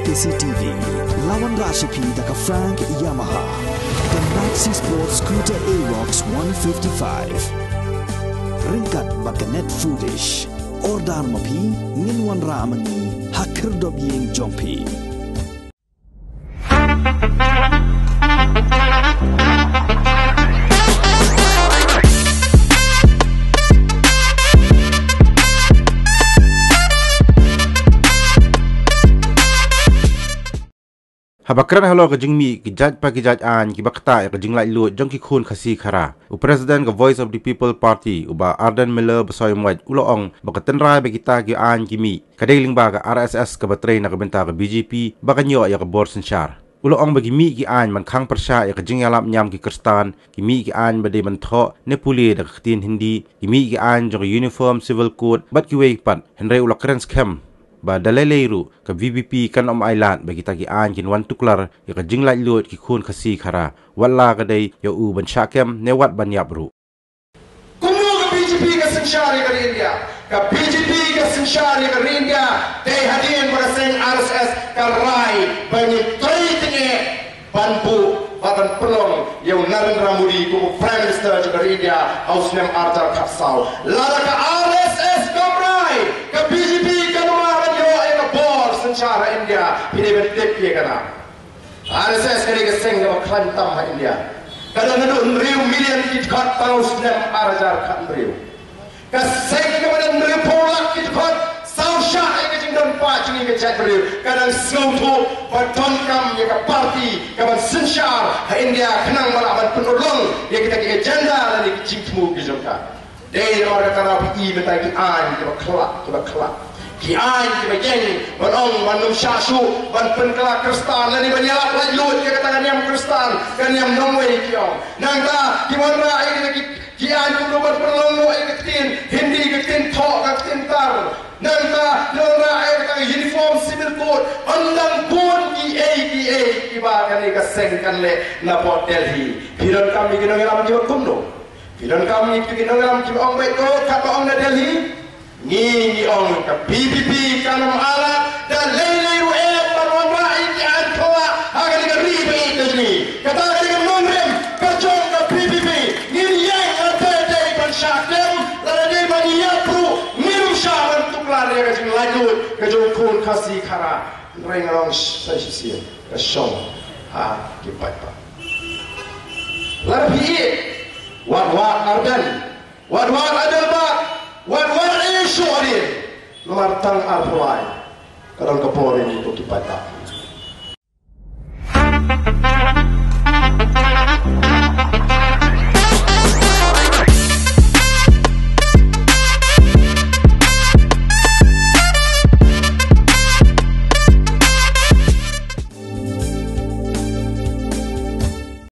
KCTV, lawan Rashipi daka Frank Yamaha, the Maxi Sports Scooter Aerox 155. Ringkat bakanet foolish, ordan mapi, nginwan ramani, hakir dobyeng jompi. Habakran halo ke jingmi ki jaj pa ki jaj an ki bakta ke jinglai lu jong ki khun khasi khara u president ke Voice of the People Party uba Arden Miller besoy mwaj uloong bakaten rai be kita ki an ki mi kadeling ba ke RSS ke batrei na ke benta ke BJP bakanyo ya ke Borsen Shar uloong bagi mi ki an man khang persya ya ke jingalap nyam ki Kristan ki mi ki an bade man tho ne puli da khtin Hindi ki mi ki an jong uniform civil code bat ki wei pat henry ulakren scam ba daleleru ke VBP kan om island bagi tagi an kin wan tuklar ya ke jinglai lut ki khun khasi khara walla ka dei ya u ban shakem ne wat ban yabru kumu ke BJP ke sensyari ke India ke BJP ke sensyari ke India dei hadin pada sen RSS ke rai bani toi tinge banbu badan pelong yang Narendra Modi ku Prime Minister ke India ausnem arjar kapsau lara ke RSS ke rai ke BJP cara India ini bentuk dia kena. RSS kali keseng dengan kelantam India. Kadang kadang riu million kit kat paus nem arjar kat riu. Keseng kemudian riu polak kit kat sausah yang kecing dan pacing yang kecik riu. Kadang seutuh baton kam yang parti kawan sensyar India kenang malah penolong yang kita ke agenda dan kecing temu kejongka. Dari orang kata i mentai an kita kelak. Ki an ki bajeng banong manum syasu ban penkela Kristan lani banyalap lajut ke kata kaniam Kristan kaniam nongwei kiong nangta ki wanra ki an ku ban perlongo ketin Hindi ketin thok ketin tar nangta nongra kata uniform civil code andang pun ki ba kani kaseng kan le na port Delhi piron kami ginongelam ki kumno piron kami ginongelam ki ong baik ko ka ong na Delhi ni ong ka BBP kanam alat dan lelai ru'el marwan ra'i ki antoa agar dengan riba itu ni kata dengan mongrem kerjong ka BBP ni yang ada ban syakem lalu ban yapru minum syaman tuklar ya kajing lanjut kajong kun kasih kara rengarong sesisia kesyong kipat pa lalu wadwad ardan wadwad adalbat wan isu adil nomor tang arfulai kadang kepori itu kipata